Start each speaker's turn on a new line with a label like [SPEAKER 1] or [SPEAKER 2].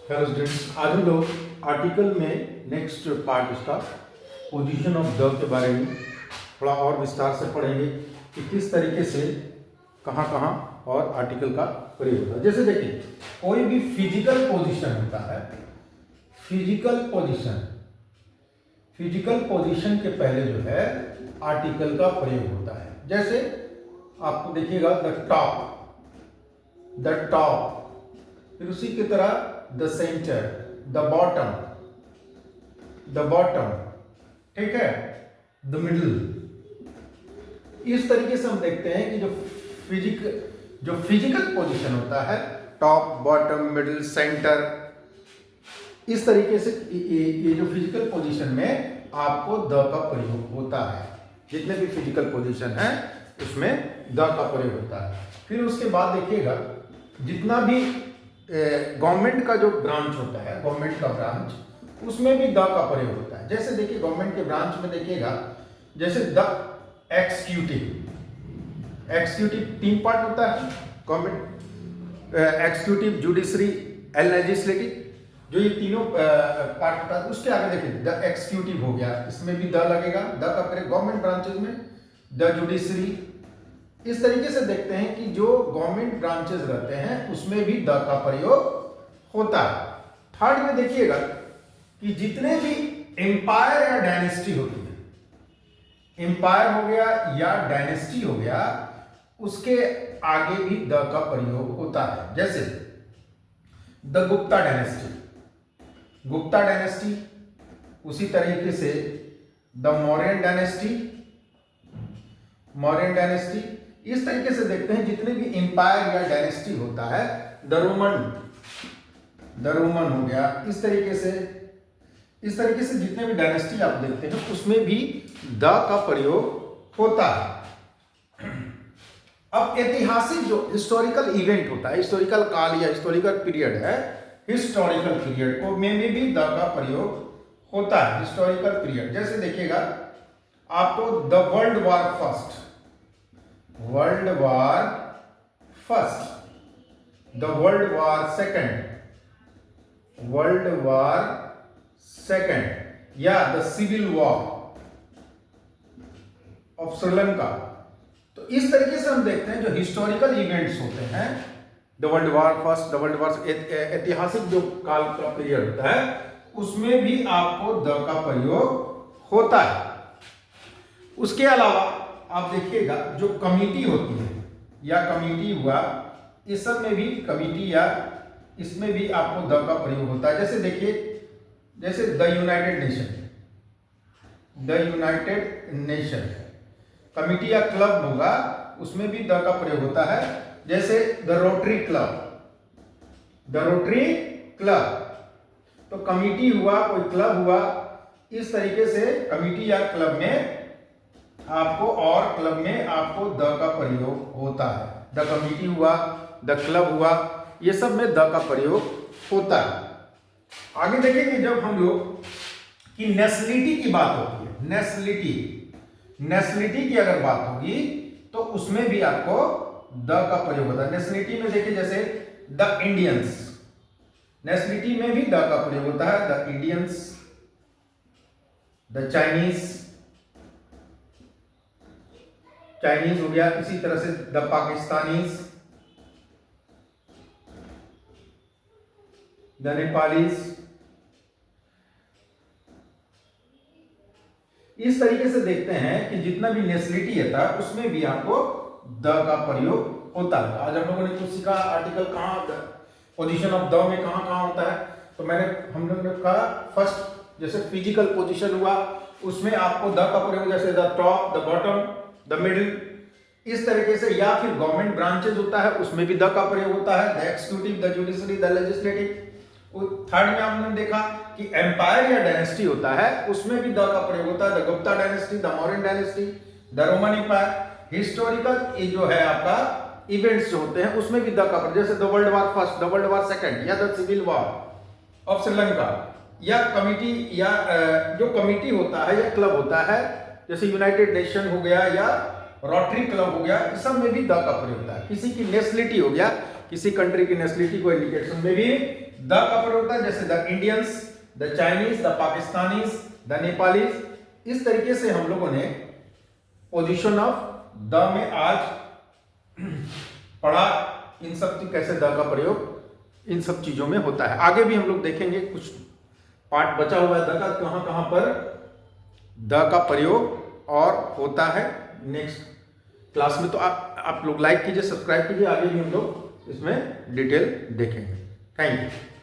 [SPEAKER 1] Hello students, आज हम लोग आर्टिकल में नेक्स्ट पार्ट इसका पोजीशन ऑफ द के बारे में थोड़ा और विस्तार से पढ़ेंगे कि किस तरीके से कहाँ कहाँ और आर्टिकल का प्रयोग होता है। जैसे देखिए, कोई भी फिजिकल पोजीशन होता है, फिजिकल पोजीशन के पहले जो है आर्टिकल का प्रयोग होता है। जैसे आपको देखिएगा द टॉप, फिर उसी की तरह द सेंटर, द बॉटम, ठीक है, द मिडल। इस तरीके से हम देखते हैं कि जो फिजिकल पोजीशन होता है, टॉप, बॉटम, मिडल, सेंटर, इस तरीके से ये जो फिजिकल पोजीशन में आपको द का प्रयोग होता है। जितने भी फिजिकल पोजीशन है उसमें द का प्रयोग होता है। फिर उसके बाद देखिएगा, जितना भी गवर्नमेंट का जो ब्रांच होता है, गवर्नमेंट का ब्रांच, उसमें भी द का प्रयोग होता है। जैसे देखिए, गवर्नमेंट के ब्रांच में देखिएगा, जैसे द एक्सिक्यूटिव 3 पार्ट होता है गवर्नमेंट, एक्सिक्यूटिव, जुडिशरी, लेजिस्लेटिव, जो ये तीनों पार्ट होता है। उसके आगे देखिए द एक्सिक्यूटिव हो गया, इसमें भी द लगेगा, द का प्रयोग गवर्नमेंट ब्रांचेज में, द जुडिशरी। इस तरीके से देखते हैं कि जो गवर्नमेंट ब्रांचेस रहते हैं उसमें भी द का प्रयोग होता है। थर्ड में देखिएगा कि जितने भी एम्पायर या डायनेस्टी होती है, एम्पायर हो गया या डायनेस्टी हो गया, उसके आगे भी द का प्रयोग होता है। जैसे द गुप्ता डायनेस्टी, उसी तरीके से द मौर्यन डायनेस्टी। इस तरीके से देखते हैं जितने भी एम्पायर या डायनेस्टी होता है, द रोमन हो गया। इस तरीके से जितने भी डायनेस्टी आप देखते हैं उसमें भी द का प्रयोग होता है। अब ऐतिहासिक जो हिस्टोरिकल इवेंट होता है, हिस्टोरिकल काल या हिस्टोरिकल पीरियड है, हिस्टोरिकल पीरियड को में भी द का प्रयोग होता है। हिस्टोरिकल पीरियड जैसे देखिएगा आपको the world war first, the world war second, या the civil war of Sri Lanka. तो इस तरीके से हम देखते हैं जो हिस्टोरिकल इवेंट्स होते हैं, the world war first, the world वार, ऐतिहासिक जो काल का पीरियड होता है उसमें भी आपको द का प्रयोग होता है। उसके अलावा आप देखिएगा जो कमिटी होती है या कमिटी हुआ, इस सब में भी कमिटी या इसमें भी आपको द का प्रयोग होता है। जैसे देखिए, जैसे द यूनाइटेड नेशन कमिटी या क्लब होगा, उसमें भी द का प्रयोग होता है। जैसे द रोटरी क्लब, तो कमिटी हुआ, कोई क्लब हुआ, इस तरीके से कमिटी या क्लब में आपको, और क्लब में आपको द का प्रयोग होता है। द कमिटी हुआ, द क्लब हुआ, ये सब में द का प्रयोग होता है। आगे देखेंगे जब हम लोग कि नेशनलिटी की बात होती है, नेशनलिटी की अगर बात होगी तो उसमें भी आपको द का प्रयोग होता है। नेशनलिटी में देखिए, जैसे द इंडियंस, नेशनलिटी में भी द का प्रयोग होता है। द इंडियंस, द चाइनीज हो गया, इसी तरह से द पाकिस्तानीज, द नेपालीज। इस तरीके से देखते हैं कि जितना भी नेशनलिटी था उसमें भी आपको द का प्रयोग होता है। आज हम लोगों ने कुछ सीखा, आर्टिकल कहाँ, पोजीशन ऑफ द में कहाँ कहाँ होता है। तो हम लोगों ने कहा फर्स्ट, जैसे फिजिकल पोजीशन हुआ उसमें आपको द का प्रयोग, जैसे the top, the bottom, the middle, इस तरीके से। या फिर गवर्नमेंट ब्रांचेज होता है उसमें भी द का प्रयोग होता है, the executive, the judiciary, the legislative. Third में हमने देखा कि एम्पायर या डायनेस्टी होता है उसमें भी द का प्रयोग होता है, the Gupta dynasty, the Mauryan dynasty, the Roman empire. Historical ये जो है आपका इवेंट्स जो होते हैं उसमें भी द का प्रयोग, जैसे the world war first, the world war second, या the civil war of Sri Lanka. या कमिटी, या जो कमिटी होता है या क्लब होता है, जैसे यूनाइटेड नेशन हो गया या रोटरी क्लब हो गया, इस सब में भी द का प्रयोग होता है। किसी की नेशनलिटी हो गया, किसी कंट्री की नेशनलिटी को इंडिकेशन में भी द का प्रयोग होता है जैसे the Indians, the Chinese, the Pakistanis, the Nepalese. इस तरीके से हम लोगों ने पोजीशन ऑफ द में आज पढ़ा, इन सब कैसे द का प्रयोग इन सब चीजों में होता है। आगे भी हम लोग देखेंगे, कुछ पार्ट बचा हुआ है द का, कहां कहां पर द का प्रयोग और होता है नेक्स्ट क्लास में। तो आप लोग लाइक कीजिए, सब्सक्राइब कीजिए, आगे भी हम लोग इसमें डिटेल देखेंगे। Thank you.